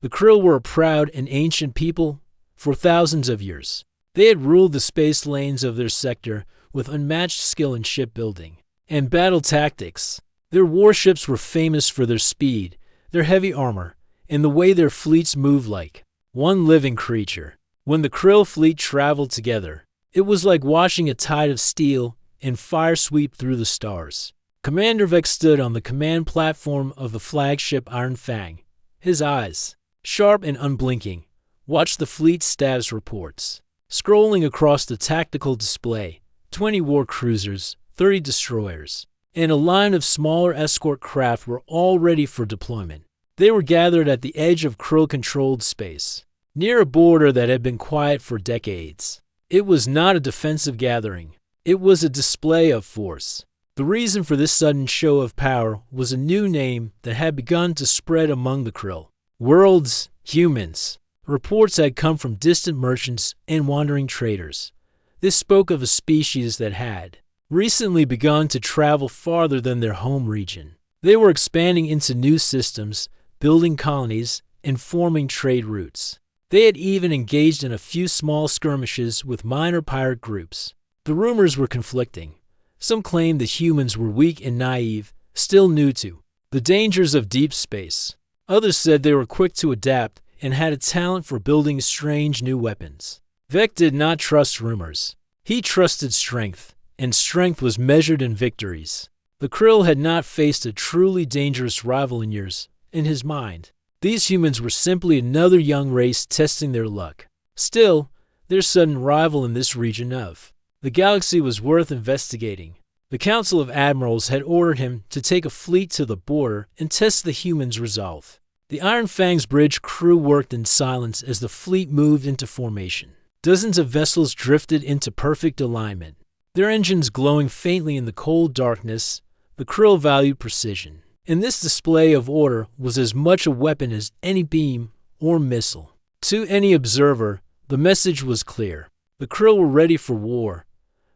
The Krill were a proud and ancient people for thousands of years. They had ruled the space lanes of their sector with unmatched skill in shipbuilding and battle tactics. Their warships were famous for their speed, their heavy armor, and the way their fleets moved like one living creature. When the Krill fleet traveled together, it was like watching a tide of steel and fire sweep through the stars. Commander Vex stood on the command platform of the flagship Iron Fang. His eyes, sharp and unblinking, watched the fleet's status reports. Scrolling across the tactical display, 20 war cruisers, 30 destroyers, and a line of smaller escort craft were all ready for deployment. They were gathered at the edge of Krill-controlled space, near a border that had been quiet for decades. It was not a defensive gathering. It was a display of force. The reason for this sudden show of power was a new name that had begun to spread among the Krill. Worlds, humans. Reports had come from distant merchants and wandering traders. This spoke of a species that had recently begun to travel farther than their home region. They were expanding into new systems, building colonies, and forming trade routes. They had even engaged in a few small skirmishes with minor pirate groups. The rumors were conflicting. Some claimed the humans were weak and naive, still new to the dangers of deep space. Others said they were quick to adapt and had a talent for building strange new weapons. Vec did not trust rumors. He trusted strength, and strength was measured in victories. The Krill had not faced a truly dangerous rival in years, in his mind. These humans were simply another young race testing their luck. Still, their sudden rival in this region of the galaxy was worth investigating. The Council of Admirals had ordered him to take a fleet to the border and test the humans' resolve. The Iron Fang's bridge crew worked in silence as the fleet moved into formation. Dozens of vessels drifted into perfect alignment, their engines glowing faintly in the cold darkness. The Krill valued precision, and this display of order was as much a weapon as any beam or missile. To any observer, the message was clear. The Krill were ready for war.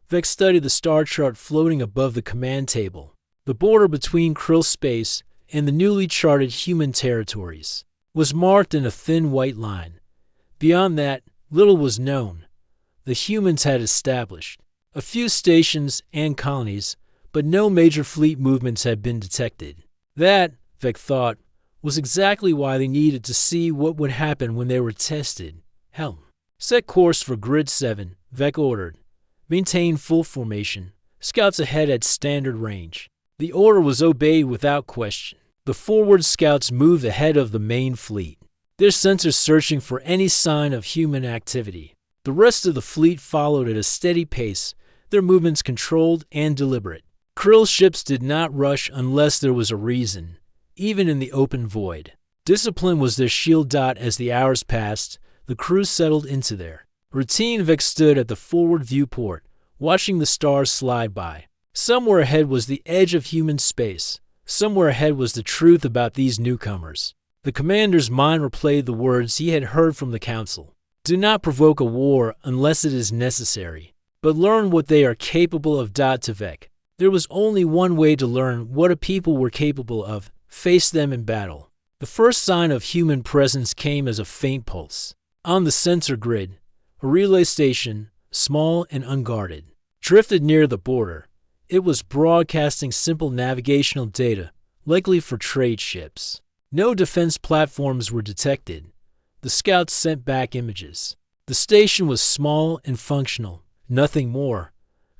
Vex studied the star chart floating above the command table. The border between Krill space and the newly charted human territories was marked in a thin white line. Beyond that, little was known. The humans had established a few stations and colonies, but no major fleet movements had been detected. That, Vec thought, was exactly why they needed to see what would happen when they were tested. Helm. Set course for Grid 7, Vec ordered. Maintain full formation. Scouts ahead at standard range. The order was obeyed without question. The forward scouts moved ahead of the main fleet, their sensors searching for any sign of human activity. The rest of the fleet followed at a steady pace, their movements controlled and deliberate. Krill ships did not rush unless there was a reason, even in the open void. Discipline was their shield. As the hours passed, the crew settled into their routine. Vec stood at the forward viewport, watching the stars slide by. Somewhere ahead was the edge of human space. Somewhere ahead was the truth about these newcomers. The commander's mind replayed the words he had heard from the council. Do not provoke a war unless it is necessary, but learn what they are capable of. To Vec, there was only one way to learn what a people were capable of: face them in battle. The first sign of human presence came as a faint pulse. On the sensor grid, a relay station, small and unguarded, drifted near the border. It was broadcasting simple navigational data, likely for trade ships. No defense platforms were detected. The scouts sent back images. The station was small and functional, nothing more.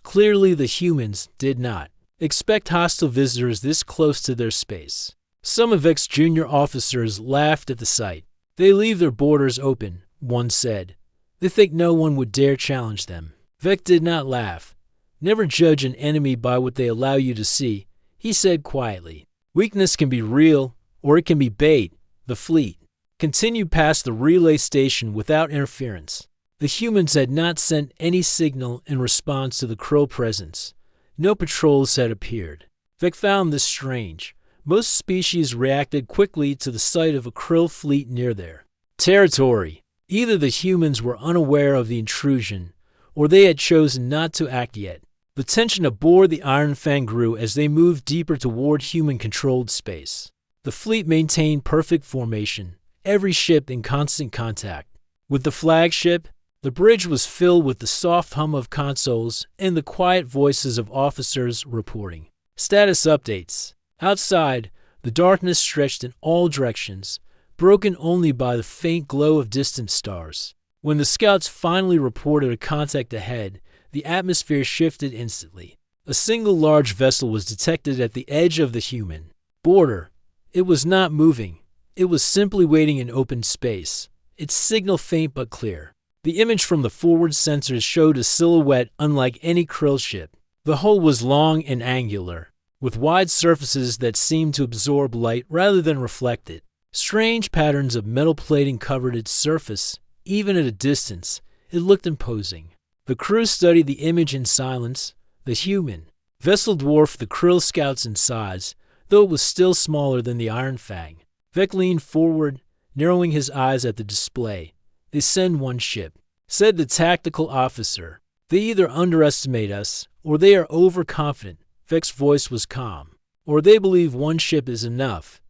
Clearly the humans did not expect hostile visitors this close to their space. Some of Vec's junior officers laughed at the sight. They leave their borders open, one said. They think no one would dare challenge them. Vec did not laugh. Never judge an enemy by what they allow you to see, he said quietly. Weakness can be real, or it can be bait. The fleet continued past the relay station without interference. The humans had not sent any signal in response to the Krill presence. No patrols had appeared. Vec found this strange. Most species reacted quickly to the sight of a Krill fleet near their territory. Either the humans were unaware of the intrusion, or they had chosen not to act yet. The tension aboard the Iron Fang grew as they moved deeper toward human-controlled space. The fleet maintained perfect formation, every ship in constant contact. With the flagship, the bridge was filled with the soft hum of consoles and the quiet voices of officers reporting status updates. Outside, the darkness stretched in all directions, broken only by the faint glow of distant stars. When the scouts finally reported a contact ahead, the atmosphere shifted instantly. A single large vessel was detected at the edge of the human border. It was not moving. It was simply waiting in open space, its signal faint but clear. The image from the forward sensors showed a silhouette unlike any krill ship. The hull was long and angular, with wide surfaces that seemed to absorb light rather than reflect it. Strange patterns of metal plating covered its surface. Even at a distance, it looked imposing. The crew studied the image in silence. The human vessel dwarfed the krill scouts in size, though it was still smaller than the Iron Fang. Vec leaned forward, narrowing his eyes at the display. "They send one ship," said the tactical officer. "They either underestimate us, or they are overconfident." Vec's voice was calm. "Or they believe one ship is enough."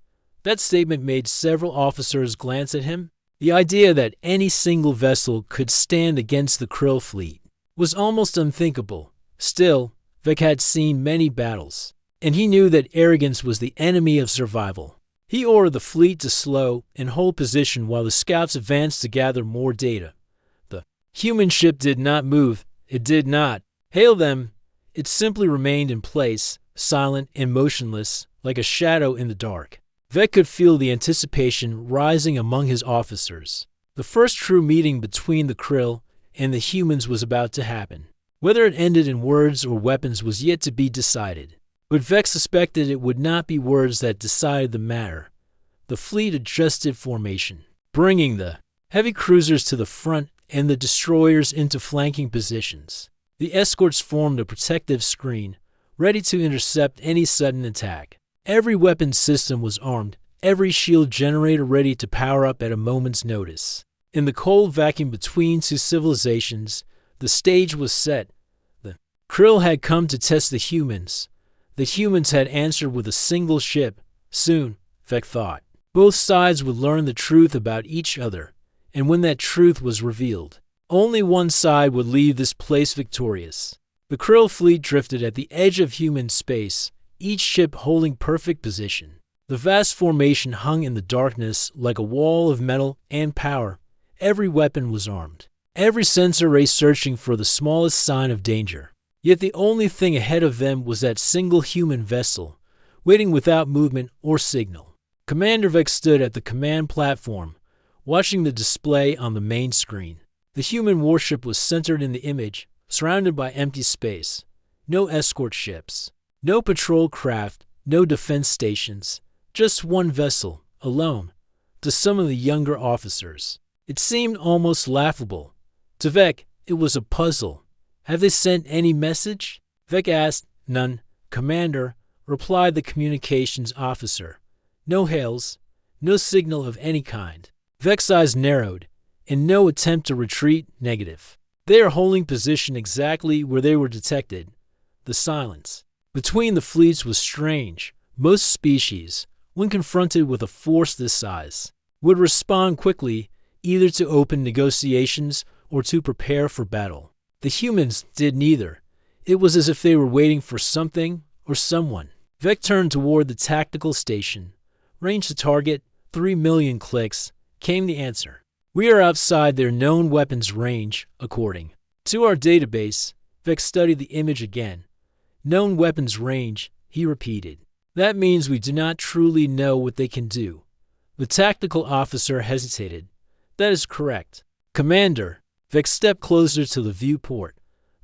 That statement made several officers glance at him. The idea that any single vessel could stand against the krill fleet was almost unthinkable. Still, Vec had seen many battles, and he knew that arrogance was the enemy of survival. He ordered the fleet to slow and hold position while the scouts advanced to gather more data. The human ship did not move. It did not hail them. It simply remained in place, silent and motionless, like a shadow in the dark. Vec could feel the anticipation rising among his officers. The first true meeting between the krill and the humans was about to happen. Whether it ended in words or weapons was yet to be decided. But Vec suspected it would not be words that decided the matter. The fleet adjusted formation, bringing the heavy cruisers to the front and the destroyers into flanking positions. The escorts formed a protective screen, ready to intercept any sudden attack. Every weapon system was armed, every shield generator ready to power up at a moment's notice. In the cold vacuum between two civilizations, the stage was set. The krill had come to test the humans. The humans had answered with a single ship. Soon, Vec thought, both sides would learn the truth about each other, and when that truth was revealed, only one side would leave this place victorious. The krill fleet drifted at the edge of human space, each ship holding perfect position. The vast formation hung in the darkness like a wall of metal and power. Every weapon was armed. Every sensor ray searching for the smallest sign of danger. Yet the only thing ahead of them was that single human vessel, waiting without movement or signal. Commander Vec stood at the command platform, watching the display on the main screen. The human warship was centered in the image, surrounded by empty space. No escort ships, no patrol craft, no defense stations. Just one vessel, alone. To some of the younger officers, it seemed almost laughable. To Vec, it was a puzzle. "Have they sent any message?" Vec asked. "None, Commander," replied the communications officer. "No hails, no signal of any kind." Vec's eyes narrowed, and no attempt to retreat. Negative. They are holding position exactly where they were detected. The silence between the fleets was strange. Most species, when confronted with a force this size, would respond quickly, either to open negotiations or to prepare for battle. The humans did neither. It was as if they were waiting for something or someone. Vec turned toward the tactical station. "Range to target, 3 million clicks," came the answer. "We are outside their known weapons range, according to our database." Vec studied the image again. "Known weapons range," he repeated. "That means we do not truly know what they can do." The tactical officer hesitated. "That is correct, Commander." Vec stepped closer to the viewport.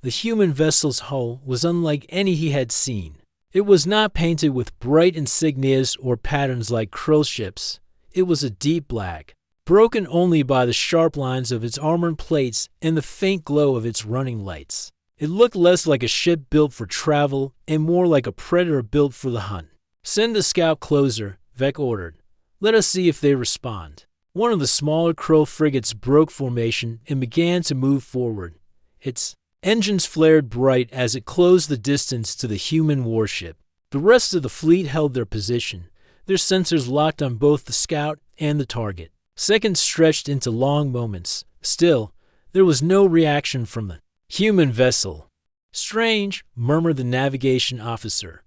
The human vessel's hull was unlike any he had seen. It was not painted with bright insignias or patterns like krill ships. It was a deep black, broken only by the sharp lines of its armored plates and the faint glow of its running lights. It looked less like a ship built for travel and more like a predator built for the hunt. "Send the scout closer," Vec ordered. "Let us see if they respond." One of the smaller krill frigates broke formation and began to move forward. Its engines flared bright as it closed the distance to the human warship. The rest of the fleet held their position, their sensors locked on both the scout and the target. Seconds stretched into long moments. Still, there was no reaction from the human vessel. "Strange," murmured the navigation officer.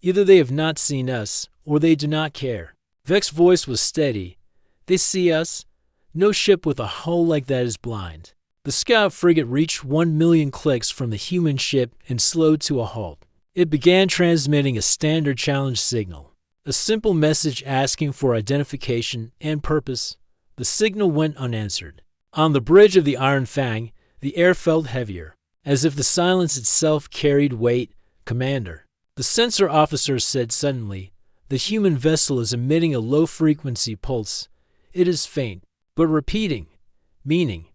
"Either they have not seen us, or they do not care." Vec's voice was steady. "They see us. No ship with a hull like that is blind." The scout frigate reached 1,000,000 clicks from the human ship and slowed to a halt. It began transmitting a standard challenge signal, a simple message asking for identification and purpose. The signal went unanswered. On the bridge of the Iron Fang, the air felt heavier, as if the silence itself carried weight. "Commander," the sensor officer said suddenly, "the human vessel is emitting a low-frequency pulse. It is faint, but repeating." "Meaning?"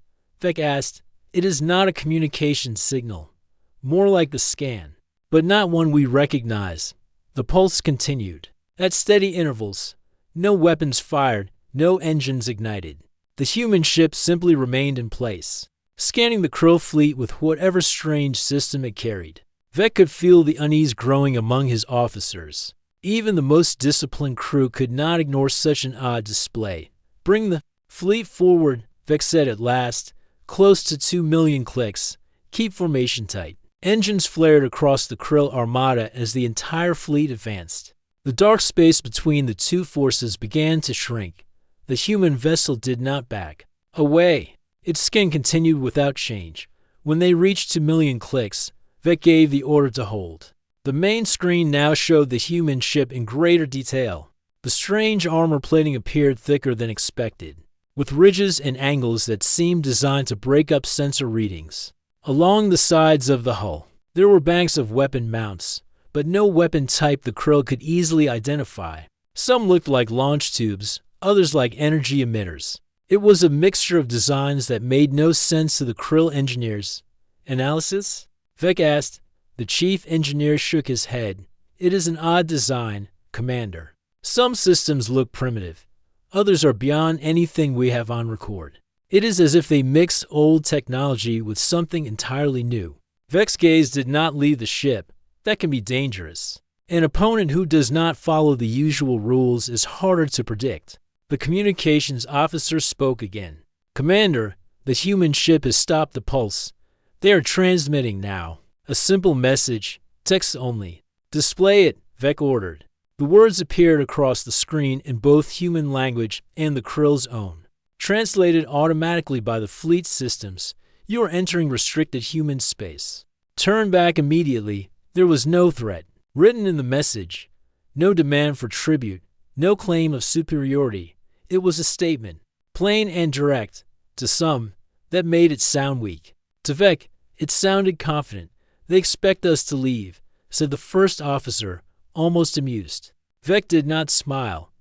Vec asked. "It is not a communication signal. More like the scan, but not one we recognize." The pulse continued, at steady intervals. No weapons fired, no engines ignited. The human ship simply remained in place, scanning the Krill fleet with whatever strange system it carried. Vec could feel the unease growing among his officers. Even the most disciplined crew could not ignore such an odd display. "Bring the fleet forward," Vec said at last. "Close to 2,000,000 clicks. Keep formation tight." Engines flared across the Krill armada as the entire fleet advanced. The dark space between the two forces began to shrink. The human vessel did not back away. Its skin continued without change. When they reached 2,000,000 clicks, Vec gave the order to hold. The main screen now showed the human ship in greater detail. The strange armor plating appeared thicker than expected, with ridges and angles that seemed designed to break up sensor readings. Along the sides of the hull, there were banks of weapon mounts, but no weapon type the Krill could easily identify. Some looked like launch tubes, others like energy emitters. It was a mixture of designs that made no sense to the Krill engineers. "Analysis?" Vec asked. The chief engineer shook his head. "It is an odd design, Commander. Some systems look primitive. Others are beyond anything we have on record. It is as if they mix old technology with something entirely new." Vec's gaze did not leave the ship. That can be dangerous. An opponent who does not follow the usual rules is harder to predict. The communications officer spoke again. "Commander, the human ship has stopped the pulse. They are transmitting now. A simple message, text only." "Display it," Vec ordered. The words appeared across the screen in both human language and the Krill's own. Translated automatically by the fleet systems, "You are entering restricted human space. Turn back immediately." There was no threat written in the message, no demand for tribute, no claim of superiority. It was a statement, plain and direct. To some, that made it sound weak. To Vec, it sounded confident. "They expect us to leave," said the first officer, almost amused. Vec did not smile.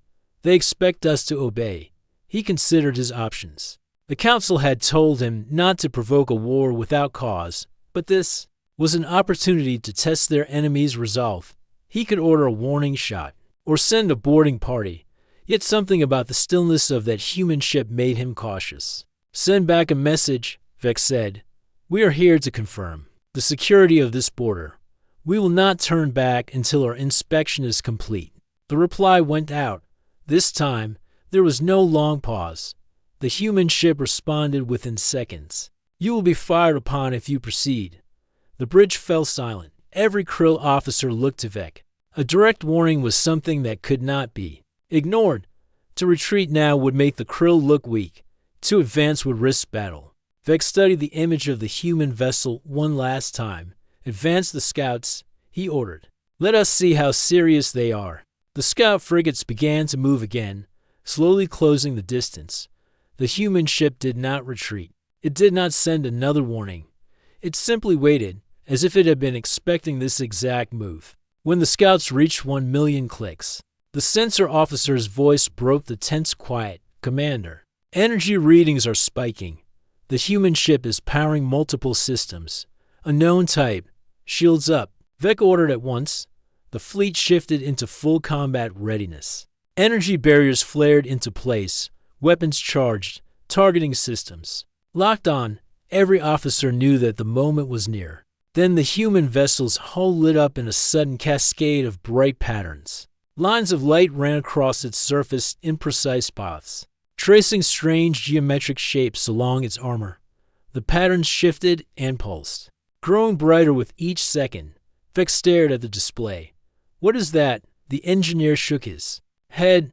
"They expect us to obey." He considered his options. The council had told him not to provoke a war without cause, but this was an opportunity to test their enemy's resolve. He could order a warning shot, or send a boarding party, yet something about the stillness of that human ship made him cautious. "Send back a message," Vec said. "We are here to confirm the security of this border. We will not turn back until our inspection is complete." The reply went out. This time, there was no long pause. The human ship responded within seconds. "You will be fired upon if you proceed." The bridge fell silent. Every Krill officer looked to Vec. A direct warning was something that could not be ignored. To retreat now would make the Krill look weak. To advance would risk battle. Vec studied the image of the human vessel one last time. "Advance the scouts," he ordered. "Let us see how serious they are." The scout frigates began to move again, slowly closing the distance. The human ship did not retreat. It did not send another warning. It simply waited, as if it had been expecting this exact move. When the scouts reached 1,000,000 clicks, the sensor officer's voice broke the tense quiet. "Commander, energy readings are spiking. The human ship is powering multiple systems. Unknown type. Shields up." Vec ordered at once. The fleet shifted into full combat readiness. Energy barriers flared into place, weapons charged, targeting systems locked on. Every officer knew that the moment was near. Then the human vessel's hull lit up in a sudden cascade of bright patterns. Lines of light ran across its surface in precise paths. tracing strange geometric shapes along its armor. The patterns shifted and pulsed, growing brighter with each second. Vec stared at the display. "What is that?" The engineer shook his head.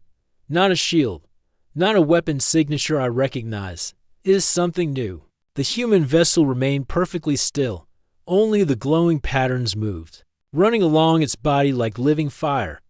"Not a shield. Not a weapon signature I recognize. It is something new." The human vessel remained perfectly still. Only the glowing patterns moved, running along its body like living fire.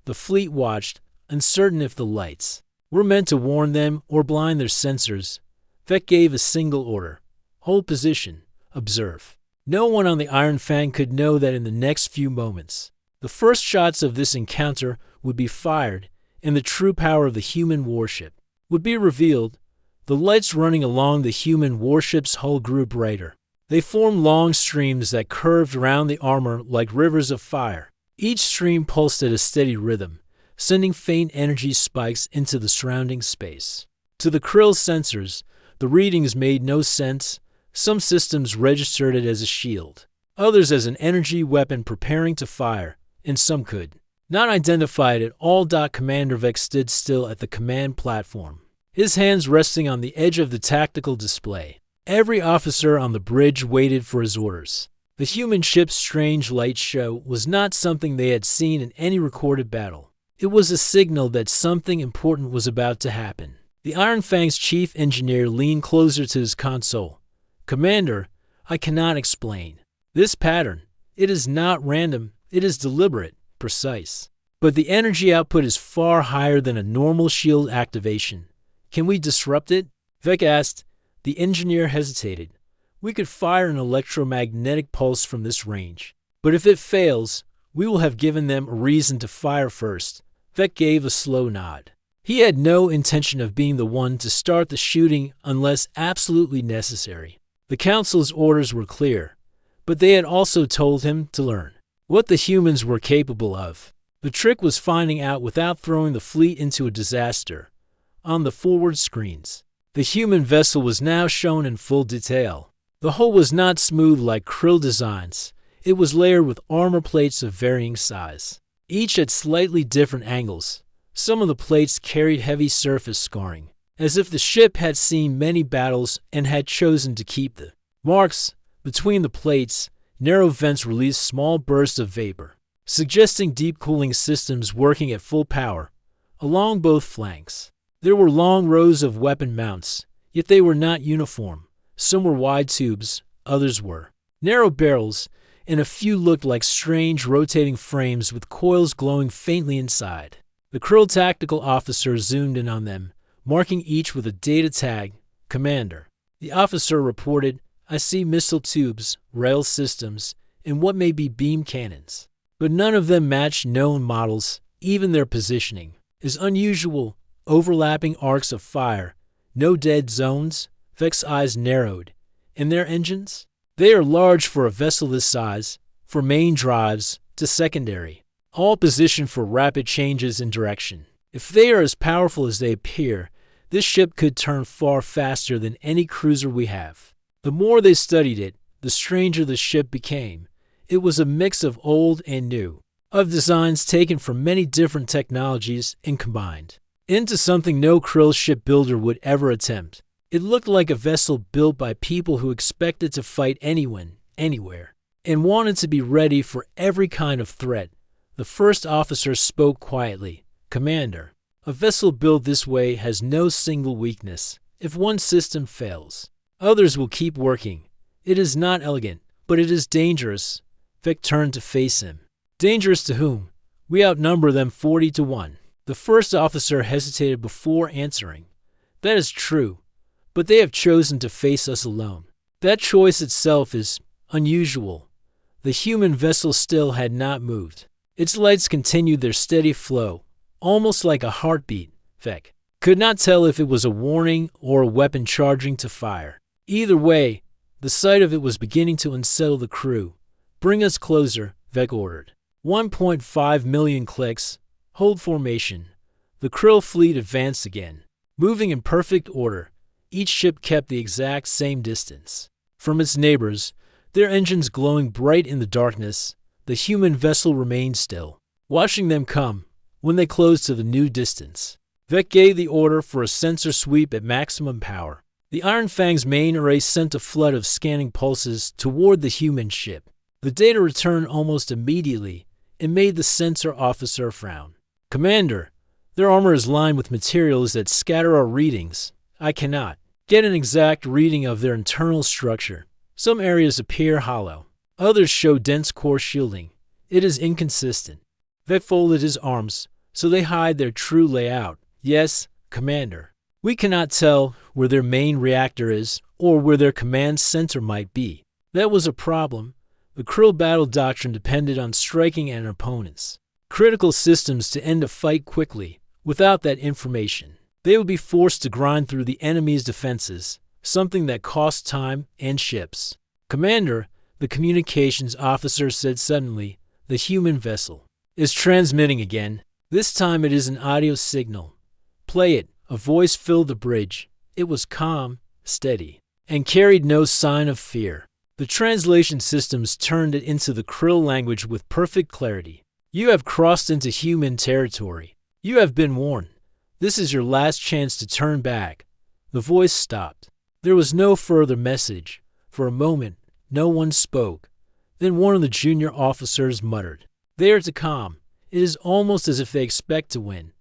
The fleet watched, uncertain if the lights were meant to warn them or blind their sensors. Vec gave a single order: hold position, observe. No one on the Iron Fang could know that in the next few moments, the first shots of this encounter would be fired, and the true power of the human warship would be revealed. The lights running along the human warship's hull grew brighter. They formed long streams that curved around the armor like rivers of fire. Each stream pulsed at a steady rhythm, sending faint energy spikes into the surrounding space. To the Krill sensors, the readings made no sense. Some systems registered it as a shield, others as an energy weapon preparing to fire, and some could not identify it at all. Commander Vec stood still at the command platform, his hands resting on the edge of the tactical display. Every officer on the bridge waited for his orders. The human ship's strange light show was not something they had seen in any recorded battle. It was a signal that something important was about to happen. The Iron Fang's chief engineer leaned closer to his console. "Commander, I cannot explain this pattern. It is not random. It is deliberate, precise. But the energy output is far higher than a normal shield activation. Can we disrupt it?" Vec asked. The engineer hesitated. "We could fire an electromagnetic pulse from this range. But if it fails, we will have given them a reason to fire first." Vec gave a slow nod. He had no intention of being the one to start the shooting unless absolutely necessary. The Council's orders were clear, but they had also told him to learn what the humans were capable of. The trick was finding out without throwing the fleet into a disaster. On the forward screens, the human vessel was now shown in full detail. The hull was not smooth like Krill designs. It was layered with armor plates of varying size, each at slightly different angles. Some of the plates carried heavy surface scarring, as if the ship had seen many battles and had chosen to keep the marks. Between the plates, narrow vents released small bursts of vapor, suggesting deep cooling systems working at full power. Along both flanks, there were long rows of weapon mounts, yet they were not uniform. Some were wide tubes, others were narrow barrels, and a few looked like strange rotating frames with coils glowing faintly inside. The Krill tactical officer zoomed in on them, marking each with a data tag. "Commander," the officer reported, "I see missile tubes, rail systems, and what may be beam cannons. But none of them match known models. Even their positioning is unusual. Overlapping arcs of fire, no dead zones." Vec's eyes narrowed. "And their engines? They are large for a vessel this size, from main drives to secondary, all positioned for rapid changes in direction. If they are as powerful as they appear, this ship could turn far faster than any cruiser we have." The more they studied it, the stranger the ship became. It was a mix of old and new, of designs taken from many different technologies and combined into something no Krill shipbuilder would ever attempt. It looked like a vessel built by people who expected to fight anyone, anywhere, and wanted to be ready for every kind of threat. The first officer spoke quietly. "Commander, a vessel built this way has no single weakness. If one system fails, others will keep working. It is not elegant, but it is dangerous." Vec turned to face him. "Dangerous to whom? We outnumber them 40-1. The first officer hesitated before answering. "That is true, but they have chosen to face us alone. That choice itself is unusual." The human vessel still had not moved. Its lights continued their steady flow, almost like a heartbeat. Vec could not tell if it was a warning or a weapon charging to fire. Either way, the sight of it was beginning to unsettle the crew. "Bring us closer," Vec ordered. 1.5 million clicks. Hold formation. The Krill fleet advanced again, moving in perfect order. Each ship kept the exact same distance from its neighbors, their engines glowing bright in the darkness. The human vessel remained still, watching them come. When they closed to the new distance, Vec gave the order for a sensor sweep at maximum power. The Iron Fang's main array sent a flood of scanning pulses toward the human ship. The data returned almost immediately and made the sensor officer frown. Commander, their armor is lined with materials that scatter our readings. I cannot get an exact reading of their internal structure. Some areas appear hollow. Others show dense core shielding. It is inconsistent. Vec folded his arms so they hide their true layout. Yes, Commander. We cannot tell where their main reactor is or where their command center might be. That was a problem. The Krill battle doctrine depended on striking at opponents' critical systems to end a fight quickly. Without that information, they would be forced to grind through the enemy's defenses, something that cost time and ships. Commander, the communications officer said suddenly, the human vessel is transmitting again. This time it is an audio signal. Play it. A voice filled the bridge. It was calm, steady, and carried no sign of fear. The translation systems turned it into the Krill language with perfect clarity. You have crossed into human territory. You have been warned. This is your last chance to turn back. The voice stopped. There was no further message. For a moment, no one spoke. Then one of the junior officers muttered, "They are to calm. It is almost as if they expect to win."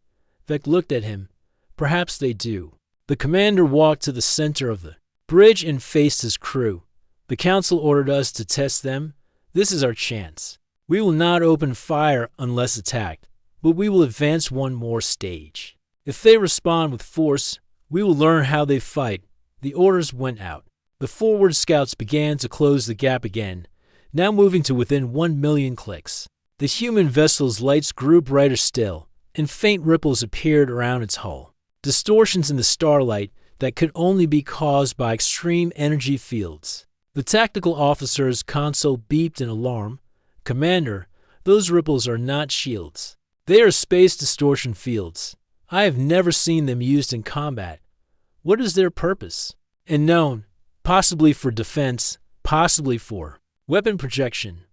Vec looked at him. Perhaps they do. The commander walked to the center of the bridge and faced his crew. The council ordered us to test them. This is our chance. We will not open fire unless attacked, but we will advance one more stage. If they respond with force, we will learn how they fight. The orders went out. The forward scouts began to close the gap again, now moving to within 1 million clicks. The human vessel's lights grew brighter still, and faint ripples appeared around its hull. Distortions in the starlight that could only be caused by extreme energy fields. The tactical officer's console beeped an alarm. Commander, those ripples are not shields. They are space distortion fields. I have never seen them used in combat. What is their purpose? Unknown, possibly for defense, possibly for weapon projection.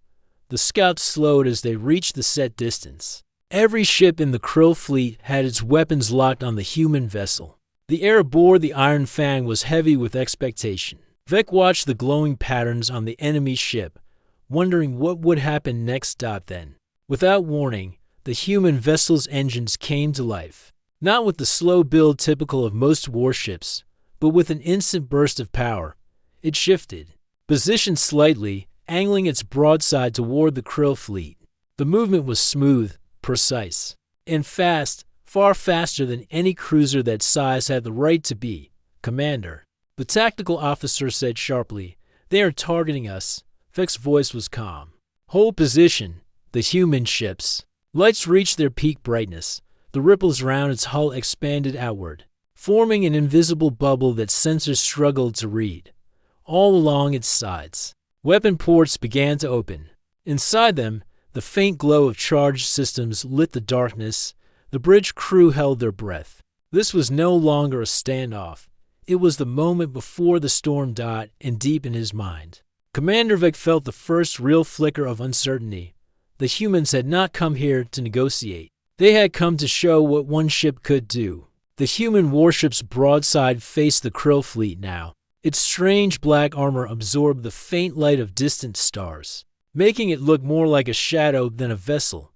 The scouts slowed as they reached the set distance. Every ship in the Krill fleet had its weapons locked on the human vessel. The air aboard the Iron Fang was heavy with expectation. Vec watched the glowing patterns on the enemy ship, wondering what would happen next. Then, without warning, the human vessel's engines came to life. Not with the slow build typical of most warships, but with an instant burst of power. It shifted, positioned slightly, angling its broadside toward the Krill fleet. The movement was smooth, precise, and fast, far faster than any cruiser that size had the right to be. Commander, the tactical officer said sharply, they are targeting us. Vec's voice was calm. Hold position. The human ships. Lights reached their peak brightness. The ripples around its hull expanded outward, forming an invisible bubble that sensors struggled to read. All along its sides, weapon ports began to open. Inside them, the faint glow of charged systems lit the darkness. The bridge crew held their breath. This was no longer a standoff. It was the moment before the storm. And deep in his mind, Commander Vec felt the first real flicker of uncertainty. The humans had not come here to negotiate. They had come to show what one ship could do. The human warship's broadside faced the Krill fleet now. Its strange black armor absorbed the faint light of distant stars, making it look more like a shadow than a vessel.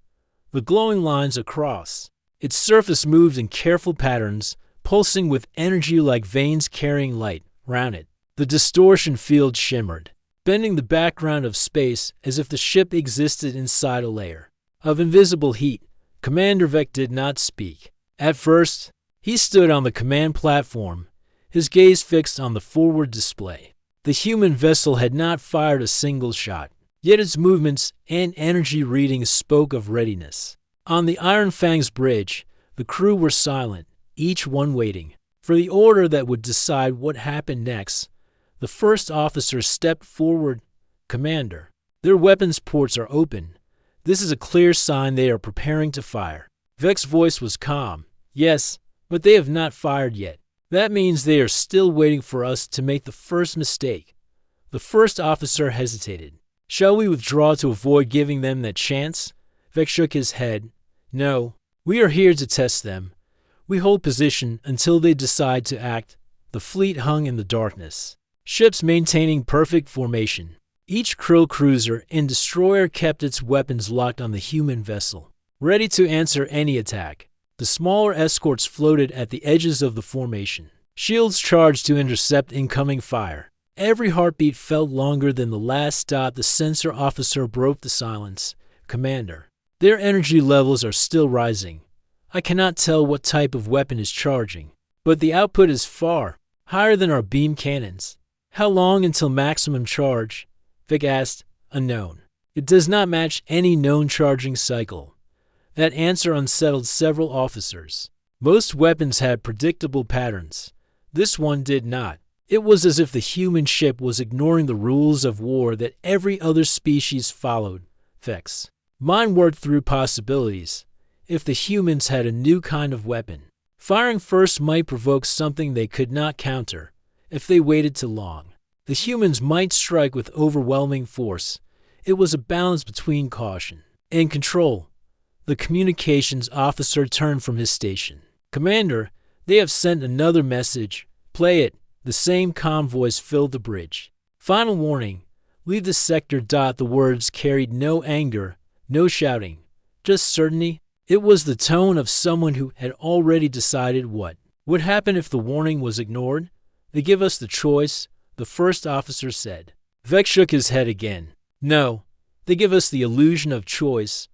The glowing lines across its surface moved in careful patterns, pulsing with energy like veins carrying light round it. The distortion field shimmered, bending the background of space as if the ship existed inside a layer of invisible heat. Commander Vec did not speak. At first, he stood on the command platform, his gaze fixed on the forward display. The human vessel had not fired a single shot, yet its movements and energy readings spoke of readiness. On the Iron Fang's bridge, the crew were silent, each one waiting for the order that would decide what happened next. The first officer stepped forward. Commander, their weapons ports are open. This is a clear sign they are preparing to fire. Vec's voice was calm. Yes, but they have not fired yet. That means they are still waiting for us to make the first mistake. The first officer hesitated. Shall we withdraw to avoid giving them that chance? Vec shook his head. No, we are here to test them. We hold position until they decide to act. The fleet hung in the darkness, ships maintaining perfect formation. Each Krill cruiser and destroyer kept its weapons locked on the human vessel, ready to answer any attack. The smaller escorts floated at the edges of the formation, shields charged to intercept incoming fire. Every heartbeat felt longer than the last stop. The sensor officer broke the silence. Commander, their energy levels are still rising. I cannot tell what type of weapon is charging, but the output is far higher than our beam cannons. How long until maximum charge? Vic asked. Unknown. It does not match any known charging cycle. That answer unsettled several officers. Most weapons had predictable patterns. This one did not. It was as if the human ship was ignoring the rules of war that every other species followed. Vex. Mine worked through possibilities. If the humans had a new kind of weapon, firing first might provoke something they could not counter. If they waited too long, the humans might strike with overwhelming force. It was a balance between caution and control. The communications officer turned from his station. Commander, they have sent another message. Play it. The same calm voice filled the bridge. Final warning. Leave the sector. The words carried no anger, no shouting, just certainty. It was the tone of someone who had already decided what would happen if the warning was ignored. They give us the choice, the first officer said. Vex shook his head again. No, they give us the illusion of choice.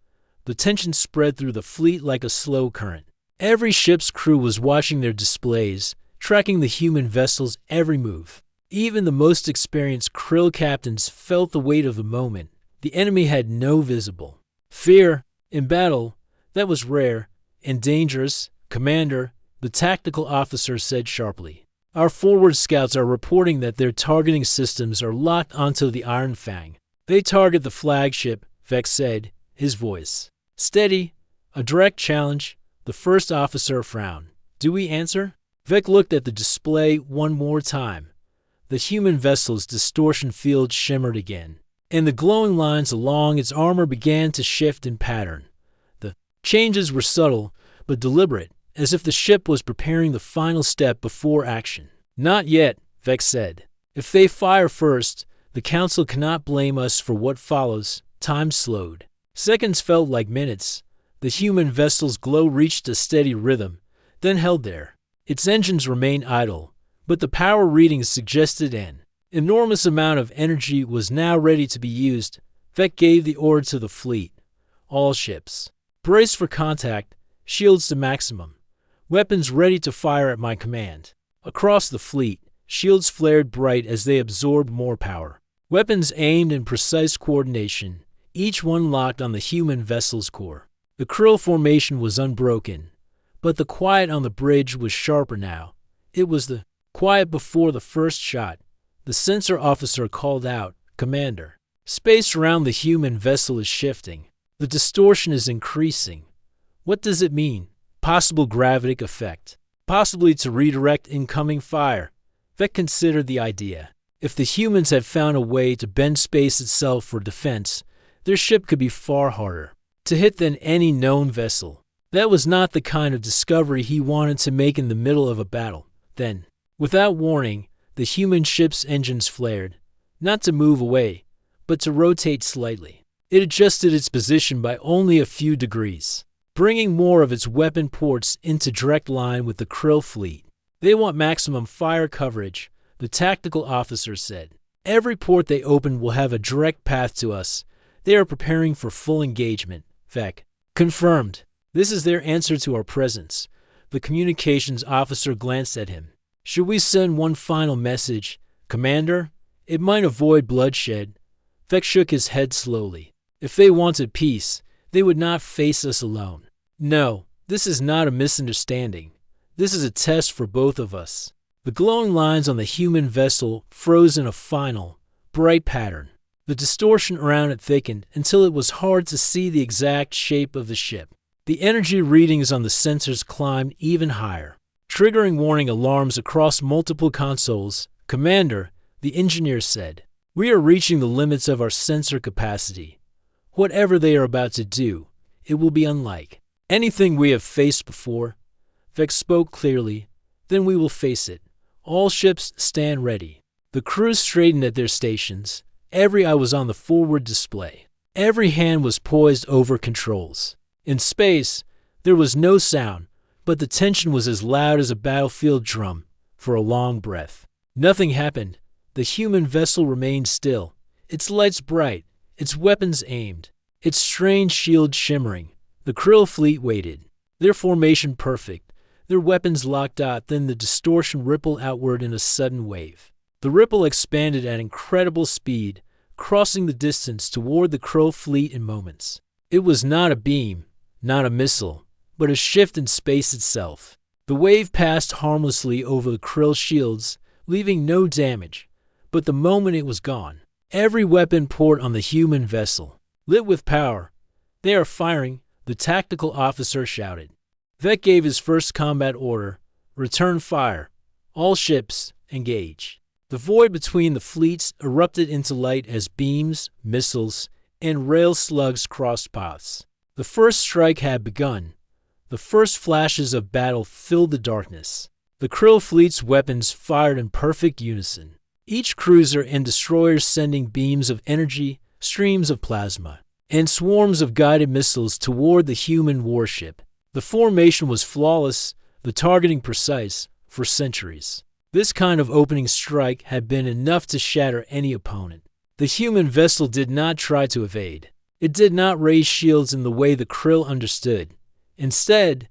The tension spread through the fleet like a slow current. Every ship's crew was watching their displays, tracking the human vessel's every move. Even the most experienced Krill captains felt the weight of the moment. The enemy had no visible fear. In battle, that was rare and dangerous. Commander, the tactical officer said sharply. Our forward scouts are reporting that their targeting systems are locked onto the Iron Fang. They target the flagship, Vex said, his voice steady. A direct challenge. The first officer frowned. Do we answer? Vex looked at the display one more time. The human vessel's distortion field shimmered again, and the glowing lines along its armor began to shift in pattern. The changes were subtle, but deliberate, as if the ship was preparing the final step before action. Not yet, Vex said. If they fire first, the Council cannot blame us for what follows. Time slowed. Seconds felt like minutes. The human vessel's glow reached a steady rhythm, then held there. Its engines remained idle, but the power readings suggested an enormous amount of energy was now ready to be used. Vex gave the order to the fleet. All ships, brace for contact, shields to maximum. Weapons ready to fire at my command. Across the fleet, shields flared bright as they absorbed more power. Weapons aimed in precise coordination, each one locked on the human vessel's core. The Krill formation was unbroken, but the quiet on the bridge was sharper now. It was the quiet before the first shot. The sensor officer called out, Commander, space around the human vessel is shifting. The distortion is increasing. What does it mean? Possible gravitic effect. Possibly to redirect incoming fire. Vex considered the idea. If the humans had found a way to bend space itself for defense, their ship could be far harder to hit than any known vessel. That was not the kind of discovery he wanted to make in the middle of a battle. Then, without warning, the human ship's engines flared, not to move away, but to rotate slightly. It adjusted its position by only a few degrees, bringing more of its weapon ports into direct line with the Krill fleet. They want maximum fire coverage, the tactical officer said. Every port they open will have a direct path to us. They are preparing for full engagement. Vex confirmed. This is their answer to our presence. The communications officer glanced at him. Should we send one final message? Commander, it might avoid bloodshed. Vex shook his head slowly. If they wanted peace, they would not face us alone. No, this is not a misunderstanding. This is a test for both of us. The glowing lines on the human vessel froze in a final, bright pattern. The distortion around it thickened until it was hard to see the exact shape of the ship. The energy readings on the sensors climbed even higher, triggering warning alarms across multiple consoles. Commander, the engineer said, we are reaching the limits of our sensor capacity. Whatever they are about to do, it will be unlike anything we have faced before. Vex spoke clearly. Then we will face it. All ships stand ready. The crews straightened at their stations. Every eye was on the forward display. Every hand was poised over controls. In space, there was no sound, but the tension was as loud as a battlefield drum. For a long breath, nothing happened. The human vessel remained still, its lights bright, its weapons aimed, its strange shield shimmering. The Krill fleet waited, their formation perfect, their weapons locked out. Then the distortion rippled outward in a sudden wave. The ripple expanded at incredible speed, crossing the distance toward the Krill fleet in moments. It was not a beam, not a missile, but a shift in space itself. The wave passed harmlessly over the Krill shields, leaving no damage, but the moment it was gone, every weapon poured on the human vessel. Lit with power. "They are firing," the tactical officer shouted. Vec gave his first combat order: "Return fire. All ships, engage." The void between the fleets erupted into light as beams, missiles, and rail slugs crossed paths. The first strike had begun. The first flashes of battle filled the darkness. The Krill fleet's weapons fired in perfect unison, each cruiser and destroyer sending beams of energy, streams of plasma, and swarms of guided missiles toward the human warship. The formation was flawless, the targeting precise. For centuries, this kind of opening strike had been enough to shatter any opponent. The human vessel did not try to evade. It did not raise shields in the way the Krill understood. Instead,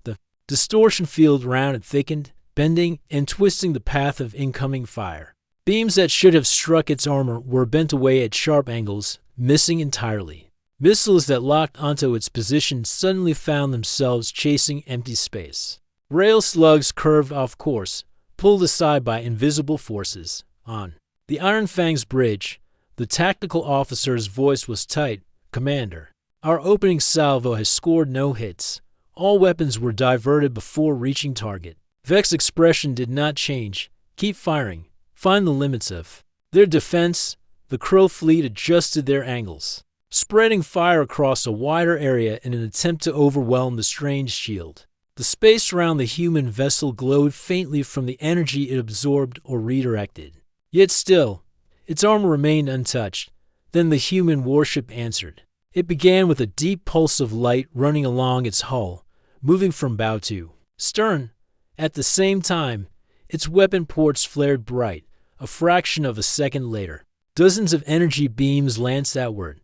the distortion field around it thickened, bending and twisting the path of incoming fire. Beams that should have struck its armor were bent away at sharp angles, missing entirely. Missiles that locked onto its position suddenly found themselves chasing empty space. Rail slugs curved off course, pulled aside by invisible forces. On the Iron Fang's bridge, the tactical officer's voice was tight. "Commander, our opening salvo has scored no hits. All weapons were diverted before reaching target." Vec's expression did not change. "Keep firing. Find the limits of their defense." The Krill fleet adjusted their angles, spreading fire across a wider area in an attempt to overwhelm the strange shield. The space around the human vessel glowed faintly from the energy it absorbed or redirected. Yet still, its armor remained untouched. Then the human warship answered. It began with a deep pulse of light running along its hull, moving from bow to stern. At the same time, its weapon ports flared bright. A fraction of a second later, dozens of energy beams lanced outward.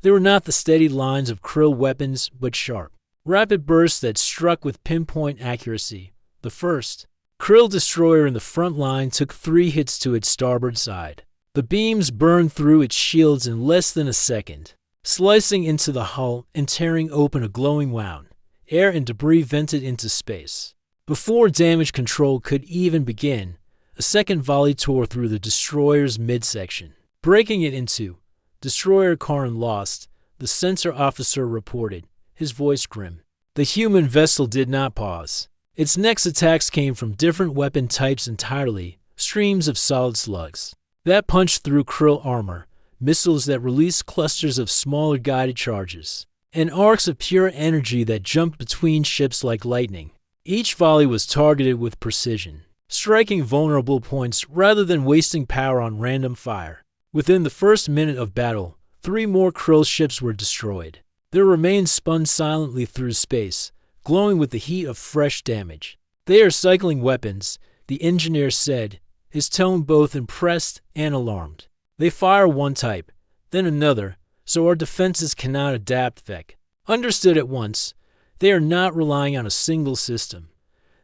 They were not the steady lines of Krill weapons, but sharp, rapid bursts that struck with pinpoint accuracy. The first Krill destroyer in the front line took 3 hits to its starboard side. The beams burned through its shields in less than a second, slicing into the hull and tearing open a glowing wound. Air and debris vented into space. Before damage control could even begin, a second volley tore through the destroyer's midsection, breaking it in two. "Destroyer Karin lost," the sensor officer reported, his voice grim. The human vessel did not pause. Its next attacks came from different weapon types entirely, streams of solid slugs that punched through Krill armor, missiles that released clusters of smaller guided charges, and arcs of pure energy that jumped between ships like lightning. Each volley was targeted with precision, striking vulnerable points rather than wasting power on random fire. Within the first minute of battle, 3 more Krill ships were destroyed. Their remains spun silently through space, glowing with the heat of fresh damage. "They are cycling weapons," the engineer said, his tone both impressed and alarmed. "They fire one type, then another, so our defenses cannot adapt." Vec understood at once. They are not relying on a single system.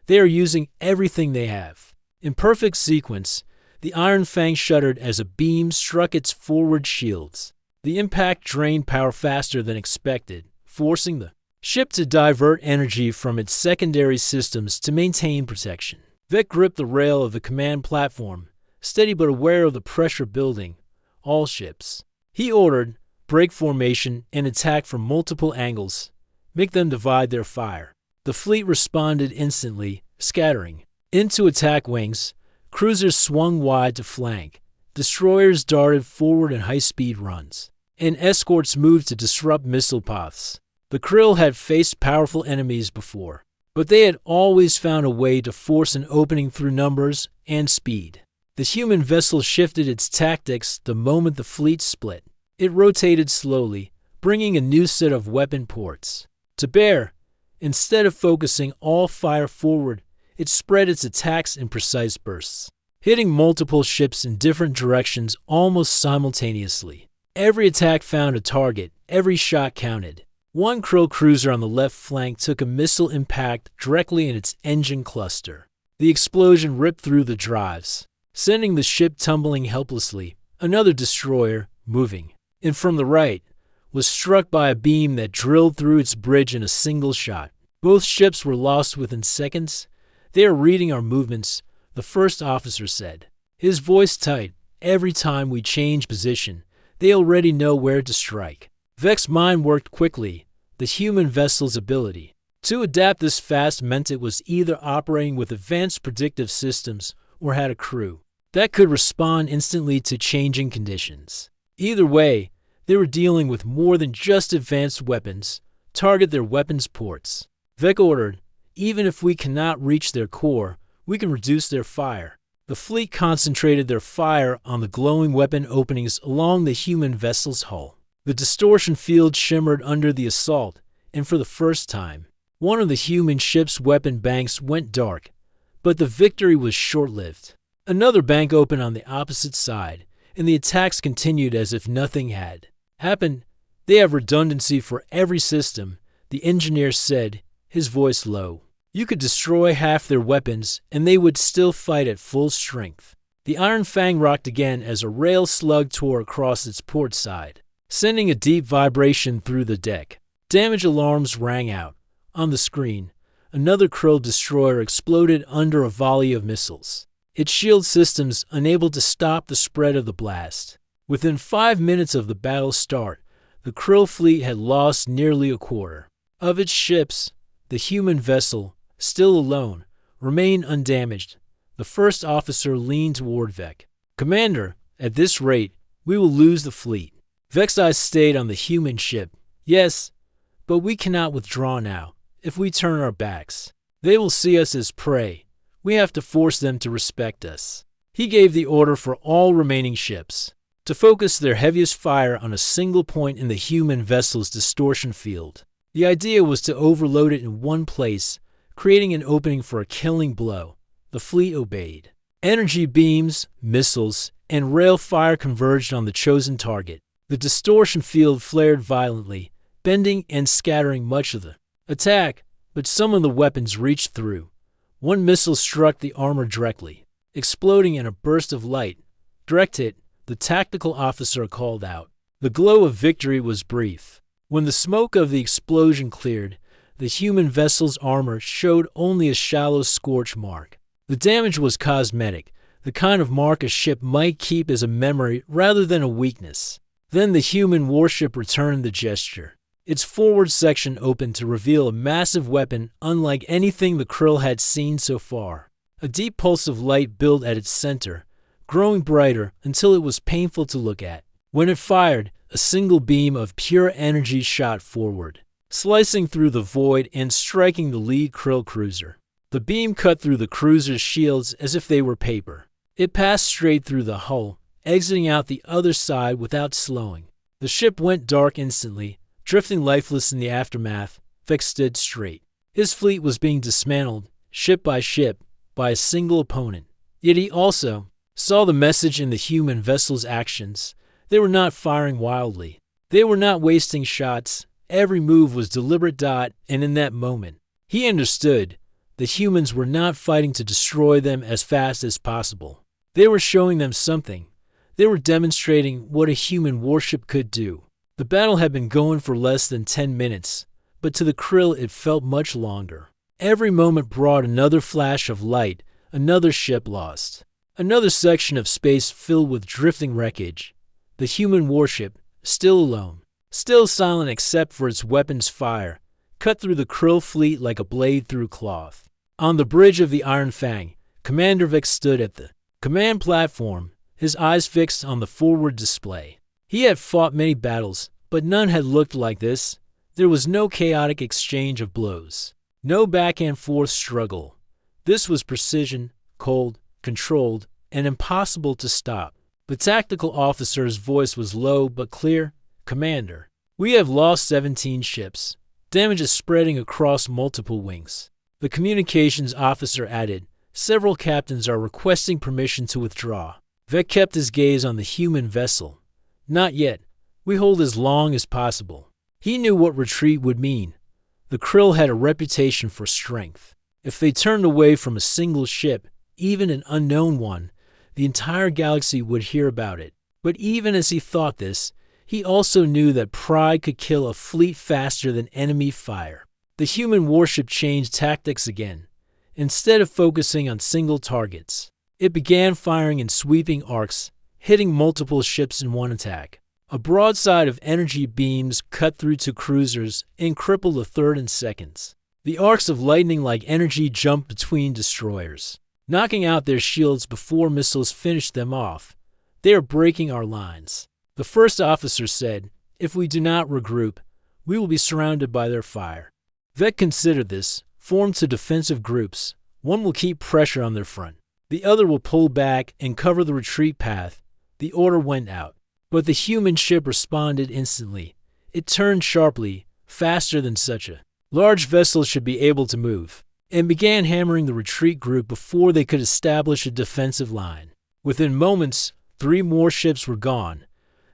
They are using everything they have. In perfect sequence, the Iron Fang shuddered as a beam struck its forward shields. The impact drained power faster than expected, forcing the ship to divert energy from its secondary systems to maintain protection. Vec gripped the rail of the command platform, steady but aware of the pressure building. "All ships," he ordered, "break formation and attack from multiple angles. Make them divide their fire." The fleet responded instantly, scattering into attack wings. Cruisers swung wide to flank. Destroyers darted forward in high-speed runs, and escorts moved to disrupt missile paths. The Krill had faced powerful enemies before, but they had always found a way to force an opening through numbers and speed. The human vessel shifted its tactics the moment the fleet split. It rotated slowly, bringing a new set of weapon ports to bear. Instead of focusing all fire forward, it spread its attacks in precise bursts, hitting multiple ships in different directions almost simultaneously. Every attack found a target, every shot counted. One Krill cruiser on the left flank took a missile impact directly in its engine cluster. The explosion ripped through the drives, sending the ship tumbling helplessly. Another destroyer, moving in from the right, was struck by a beam that drilled through its bridge in a single shot. Both ships were lost within seconds. "They are reading our movements," the first officer said, his voice tight. "Every time we change position, they already know where to strike." Vex's mind worked quickly. The human vessel's ability to adapt this fast meant it was either operating with advanced predictive systems or had a crew that could respond instantly to changing conditions. Either way, they were dealing with more than just advanced weapons. Target their weapons ports, Vex ordered. "Even if we cannot reach their core, we can reduce their fire." The fleet concentrated their fire on the glowing weapon openings along the human vessel's hull. The distortion field shimmered under the assault, and for the first time, one of the human ship's weapon banks went dark. But the victory was short-lived. Another bank opened on the opposite side, and the attacks continued as if nothing had happened. "They have redundancy for every system," the engineer said, his voice low. "You could destroy half their weapons, and they would still fight at full strength." The Iron Fang rocked again as a rail slug tore across its port side, sending a deep vibration through the deck. Damage alarms rang out. On the screen, another Krill destroyer exploded under a volley of missiles, its shield systems unable to stop the spread of the blast. Within 5 minutes of the battle's start, the Krill fleet had lost nearly a quarter of its ships. The human vessel, still alone, remained undamaged. The first officer leaned toward Vex. "Commander, at this rate, we will lose the fleet." Vex's eyes stayed on the human ship. "Yes, but we cannot withdraw now. If we turn our backs, they will see us as prey. We have to force them to respect us." He gave the order for all remaining ships to focus their heaviest fire on a single point in the human vessel's distortion field. The idea was to overload it in one place, creating an opening for a killing blow. The fleet obeyed. Energy beams, missiles, and rail fire converged on the chosen target. The distortion field flared violently, bending and scattering much of the attack, but some of the weapons reached through. One missile struck the armor directly, exploding in a burst of light. "Direct hit," the tactical officer called out. The glow of victory was brief. When the smoke of the explosion cleared, the human vessel's armor showed only a shallow scorch mark. The damage was cosmetic, the kind of mark a ship might keep as a memory rather than a weakness. Then the human warship returned the gesture. Its forward section opened to reveal a massive weapon unlike anything the Krill had seen so far. A deep pulse of light built at its center, growing brighter until it was painful to look at. When it fired, a single beam of pure energy shot forward, slicing through the void and striking the lead Krill cruiser. The beam cut through the cruiser's shields as if they were paper. It passed straight through the hull, exiting out the other side without slowing. The ship went dark instantly, drifting lifeless in the aftermath. Vex stood straight. His fleet was being dismantled, ship by ship, by a single opponent. Yet he also saw the message in the human vessel's actions. They were not firing wildly. They were not wasting shots. Every move was deliberate. And in that moment, he understood. The humans were not fighting to destroy them as fast as possible. They were showing them something. They were demonstrating what a human warship could do. The battle had been going for less than 10 minutes, but to the Krill it felt much longer. Every moment brought another flash of light, another ship lost, another section of space filled with drifting wreckage. The human warship, still alone, still silent except for its weapon's fire, cut through the Krill fleet like a blade through cloth. On the bridge of the Iron Fang, Commander Vex stood at the command platform, his eyes fixed on the forward display. He had fought many battles, but none had looked like this. There was no chaotic exchange of blows, No back and forth struggle. This was precision, cold, controlled, and impossible to stop. The tactical officer's voice was low but clear. Commander, we have lost 17 ships. Damage is spreading across multiple wings. The communications officer added, several captains are requesting permission to withdraw. Vec kept his gaze on the human vessel. Not yet. We hold as long as possible. He knew what retreat would mean. The Krill had a reputation for strength. If they turned away from a single ship, even an unknown one, the entire galaxy would hear about it. But even as he thought this, he also knew that pride could kill a fleet faster than enemy fire. The human warship changed tactics again. Instead of focusing on single targets, it began firing in sweeping arcs, hitting multiple ships in one attack. A broadside of energy beams cut through two cruisers and crippled a third in seconds. The arcs of lightning-like energy jumped between destroyers, knocking out their shields before missiles finished them off. They are breaking our lines. The first officer said, if we do not regroup, we will be surrounded by their fire. Vec considered this, formed to defensive groups. One will keep pressure on their front. The other will pull back and cover the retreat path. The order went out. But the human ship responded instantly. It turned sharply, faster than such a large vessel should be able to move, and began hammering the retreat group before they could establish a defensive line. Within moments, 3 more ships were gone.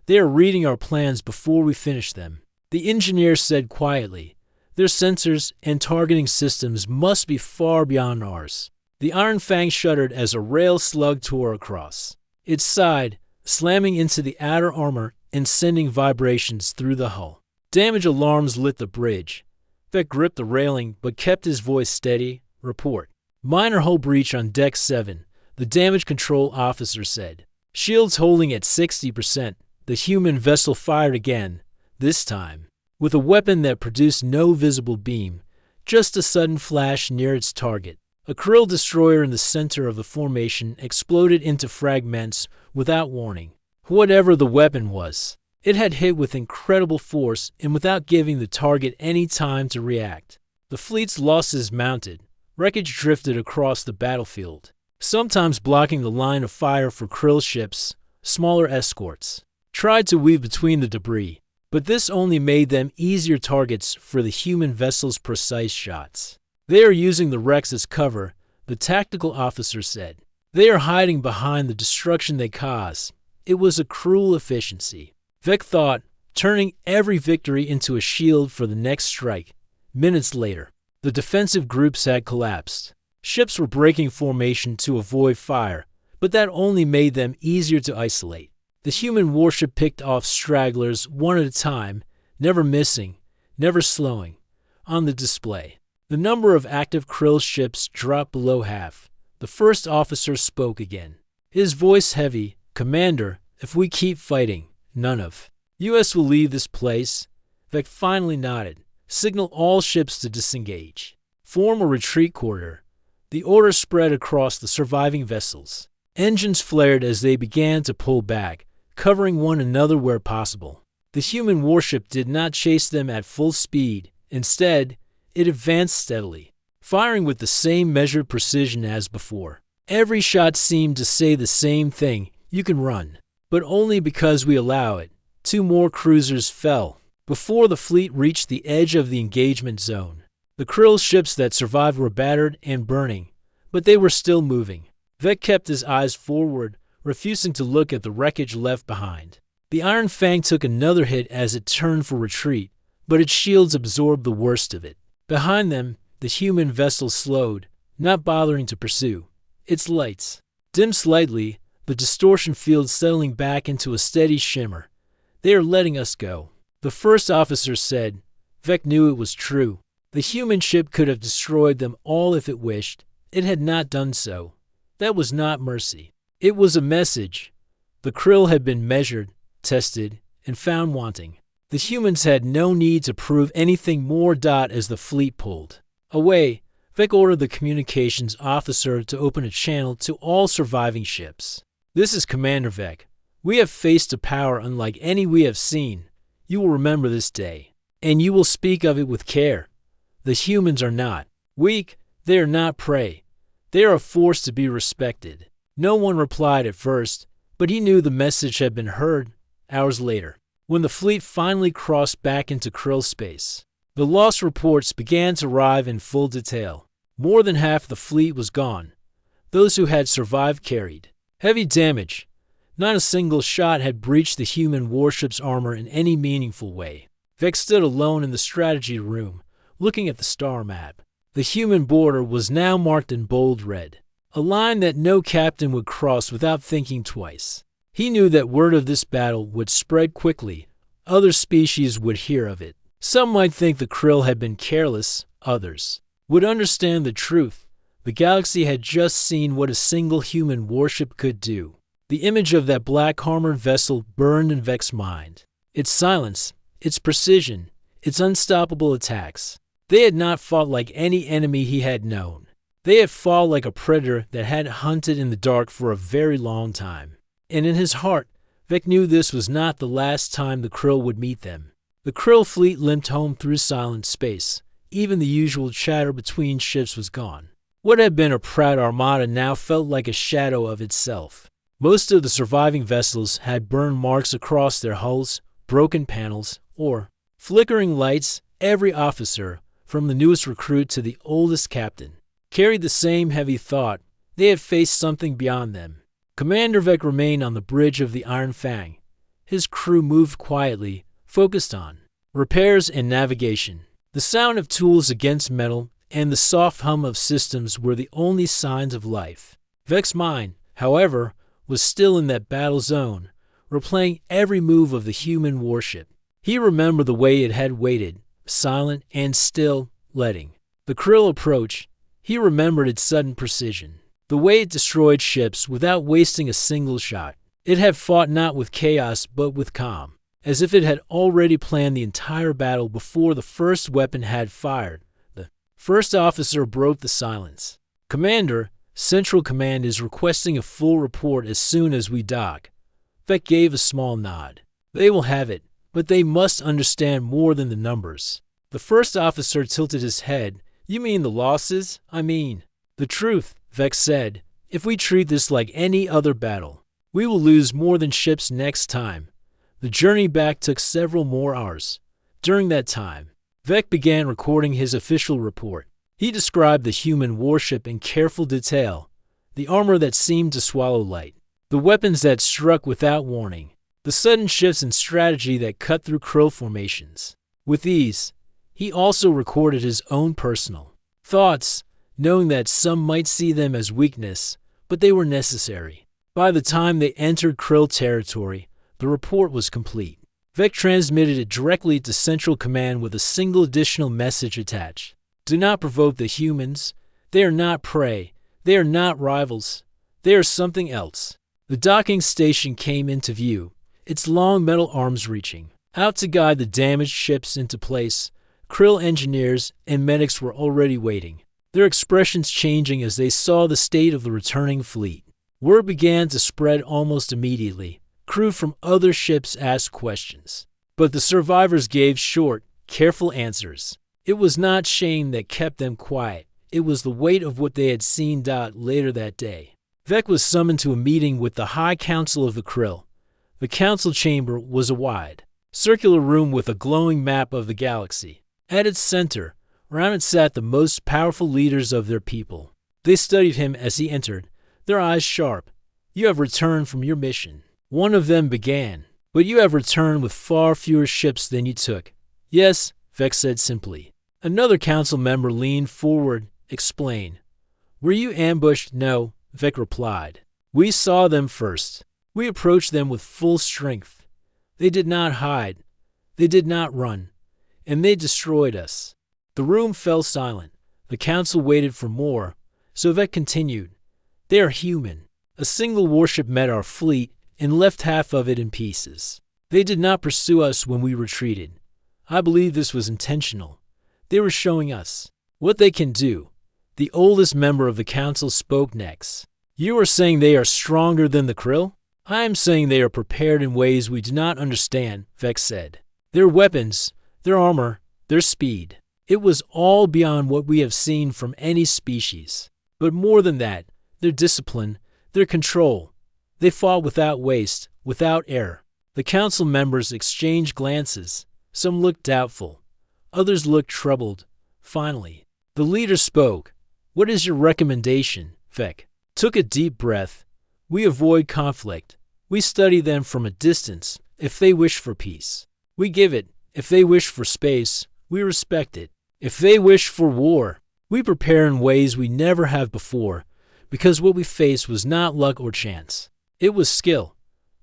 They are reading our plans before we finish them. The engineer said quietly, their sensors and targeting systems must be far beyond ours. The Iron Fang shuddered as a rail slug tore across. It sighed, slamming into the outer armor and sending vibrations through the hull. Damage alarms lit the bridge. Vec gripped the railing but kept his voice steady. Report. Minor hull breach on Deck 7, the damage control officer said. Shields holding at 60%. The human vessel fired again, this time with a weapon that produced no visible beam, just a sudden flash near its target. A Krill destroyer in the center of the formation exploded into fragments without warning. Whatever the weapon was, it had hit with incredible force and without giving the target any time to react. The fleet's losses mounted. Wreckage drifted across the battlefield, sometimes blocking the line of fire for Krill ships. Smaller escorts tried to weave between the debris, but this only made them easier targets for the human vessel's precise shots. They are using the wrecks as cover, the tactical officer said. They are hiding behind the destruction they cause. It was a cruel efficiency. Vec thought, turning every victory into a shield for the next strike. Minutes later, the defensive groups had collapsed. Ships were breaking formation to avoid fire, but that only made them easier to isolate. The human warship picked off stragglers one at a time, never missing, never slowing. On the display, the number of active Krill ships dropped below half. The first officer spoke again, his voice heavy. Commander, if we keep fighting, none of U.S. will leave this place. Vec finally nodded. Signal all ships to disengage. Form a retreat corridor. The order spread across the surviving vessels. Engines flared as they began to pull back, covering one another where possible. The human warship did not chase them at full speed. Instead, it advanced steadily, firing with the same measured precision as before. Every shot seemed to say the same thing, you can run. But only because we allow it. 2 more cruisers fell before the fleet reached the edge of the engagement zone. The Krill ships that survived were battered and burning, but they were still moving. Vec kept his eyes forward, refusing to look at the wreckage left behind. The Iron Fang took another hit as it turned for retreat, but its shields absorbed the worst of it. Behind them, the human vessel slowed, not bothering to pursue. Its lights dimmed slightly, the distortion field settling back into a steady shimmer. They are letting us go. The first officer said. Vec knew it was true. The human ship could have destroyed them all if it wished. It had not done so. That was not mercy. It was a message. The Krill had been measured, tested, and found wanting. The humans had no need to prove anything more. As the fleet pulled away, Vec ordered the communications officer to open a channel to all surviving ships. This is Commander Vec. We have faced a power unlike any we have seen. You will remember this day, and you will speak of it with care. The humans are not. Weak, they are not prey. They are a force to be respected. No one replied at first, but he knew the message had been heard. Hours later, when the fleet finally crossed back into Krill space, the loss reports began to arrive in full detail. More than half the fleet was gone. Those who had survived carried heavy damage. Not a single shot had breached the human warship's armor in any meaningful way. Vec stood alone in the strategy room, looking at the star map. The human border was now marked in bold red, a line that no captain would cross without thinking twice. He knew that word of this battle would spread quickly. Other species would hear of it. Some might think the Krill had been careless, others would understand the truth. The galaxy had just seen what a single human warship could do. The image of that black-armored vessel burned in Vec's mind. Its silence, its precision, its unstoppable attacks. They had not fought like any enemy he had known. They had fought like a predator that had hunted in the dark for a very long time. And in his heart, Vec knew this was not the last time the Krill would meet them. The Krill fleet limped home through silent space. Even the usual chatter between ships was gone. What had been a proud armada now felt like a shadow of itself. Most of the surviving vessels had burn marks across their hulls, broken panels, or flickering lights. Every officer, from the newest recruit to the oldest captain, carried the same heavy thought. They had faced something beyond them. Commander Vec remained on the bridge of the Iron Fang. His crew moved quietly, focused on repairs and navigation. The sound of tools against metal and the soft hum of systems were the only signs of life. Vec's mind, however, was still in that battle zone, replaying every move of the human warship. He remembered the way it had waited, silent and still, letting the Krill approach. He remembered its sudden precision, the way it destroyed ships without wasting a single shot. It had fought not with chaos but with calm, as if it had already planned the entire battle before the first weapon had fired. The first officer broke the silence. "Commander, Central Command is requesting a full report as soon as we dock." Vec gave a small nod. "They will have it, but they must understand more than the numbers." The first officer tilted his head. "You mean the losses?" "I mean the truth," Vec said. "If we treat this like any other battle, we will lose more than ships next time." The journey back took several more hours. During that time, Vec began recording his official report. He described the human warship in careful detail, the armor that seemed to swallow light, the weapons that struck without warning, the sudden shifts in strategy that cut through Krill formations. With ease, he also recorded his own personal thoughts, knowing that some might see them as weakness, but they were necessary. By the time they entered Krill territory, the report was complete. Vec transmitted it directly to Central Command with a single additional message attached. "Do not provoke the humans. They are not prey. They are not rivals. They are something else." The docking station came into view, its long metal arms reaching out to guide the damaged ships into place. Krill engineers and medics were already waiting, their expressions changing as they saw the state of the returning fleet. Word began to spread almost immediately. Crew from other ships asked questions, but the survivors gave short, careful answers. It was not shame that kept them quiet. It was the weight of what they had seen. Later that day, Vec was summoned to a meeting with the High Council of the Krill. The council chamber was a wide, circular room with a glowing map of the galaxy. At its center, around it sat the most powerful leaders of their people. They studied him as he entered, their eyes sharp. "You have returned from your mission," one of them began, "but you have returned with far fewer ships than you took." "Yes," Vec said simply. Another council member leaned forward. "Explain." "Were you ambushed?" "No," Vec replied. "We saw them first. We approached them with full strength. They did not hide. They did not run. And they destroyed us." The room fell silent. The council waited for more. So Vec continued. "They are human. A single warship met our fleet and left half of it in pieces. They did not pursue us when we retreated. I believe this was intentional. They were showing us what they can do." The oldest member of the council spoke next. "You are saying they are stronger than the Krill?" "I am saying they are prepared in ways we do not understand," Vec said. "Their weapons, their armor, their speed. It was all beyond what we have seen from any species. But more than that, their discipline, their control. They fought without waste, without error. The council members exchanged glances. Some looked doubtful. Others looked troubled. Finally, the leader spoke. "What is your recommendation?" Vec took a deep breath. "We avoid conflict. We study them from a distance, if they wish for peace. We give it. If they wish for space, we respect it. If they wish for war, we prepare in ways we never have before, because what we faced was not luck or chance. It was skill."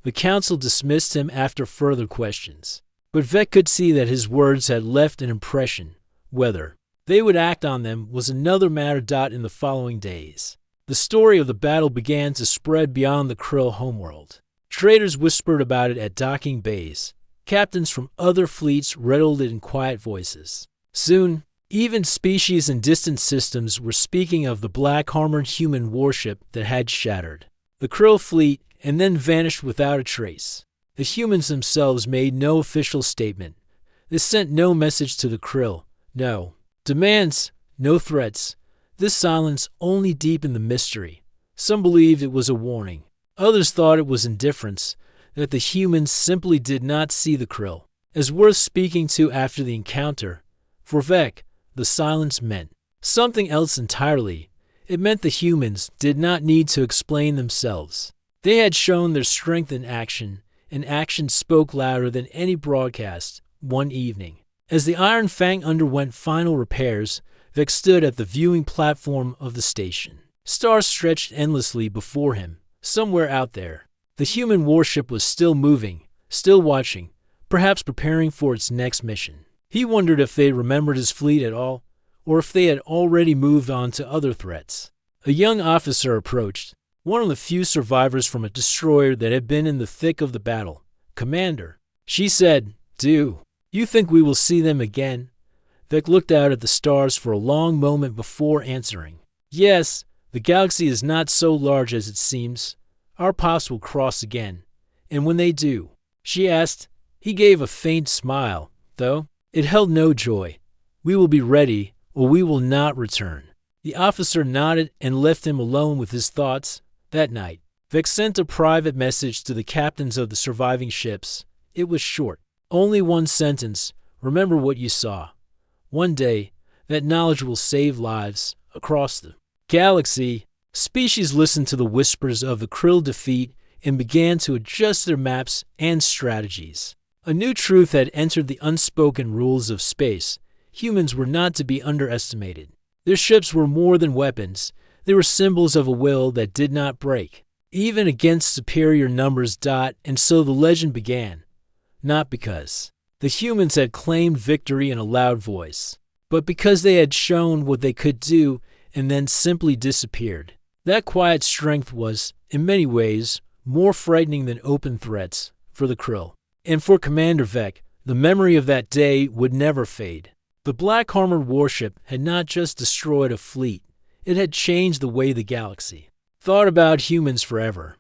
The council dismissed him after further questions. But Vec could see that his words had left an impression. Whether they would act on them was another matter. In the following days, the story of the battle began to spread beyond the Krill homeworld. Traders whispered about it at docking bays. Captains from other fleets rattled it in quiet voices. Soon, even species in distant systems were speaking of the black-armored human warship that had shattered the Krill fleet and then vanished without a trace. The humans themselves made no official statement. They sent no message to the Krill, no demands, no threats. This silence only deepened the mystery. Some believed it was a warning. Others thought it was indifference, that the humans simply did not see the Krill as worth speaking to after the encounter. For Vec, the silence meant something else entirely. It meant the humans did not need to explain themselves. They had shown their strength in action, and action spoke louder than any broadcast. One evening, as the Iron Fang underwent final repairs, Vec stood at the viewing platform of the station. Stars stretched endlessly before him. Somewhere out there, the human warship was still moving, still watching, perhaps preparing for its next mission. He wondered if they remembered his fleet at all, or if they had already moved on to other threats. A young officer approached, one of the few survivors from a destroyer that had been in the thick of the battle. "Commander," she said, "do you think we will see them again?" Vec looked out at the stars for a long moment before answering. "Yes, the galaxy is not so large as it seems. Our paths will cross again. And when they do," she asked. He gave a faint smile, though it held no joy. "We will be ready, or we will not return." The officer nodded and left him alone with his thoughts. That night, Vec sent a private message to the captains of the surviving ships. It was short. Only one sentence: "Remember what you saw. One day, that knowledge will save lives across the galaxy." Species listened to the whispers of the Krill defeat and began to adjust their maps and strategies. A new truth had entered the unspoken rules of space. Humans were not to be underestimated. Their ships were more than weapons. They were symbols of a will that did not break, even against superior numbers. And so the legend began. Not because the humans had claimed victory in a loud voice, but because they had shown what they could do and then simply disappeared. That quiet strength was, in many ways, more frightening than open threats for the Krill. And for Commander Vec, the memory of that day would never fade. The black-armored warship had not just destroyed a fleet. It had changed the way the galaxy thought about humans forever.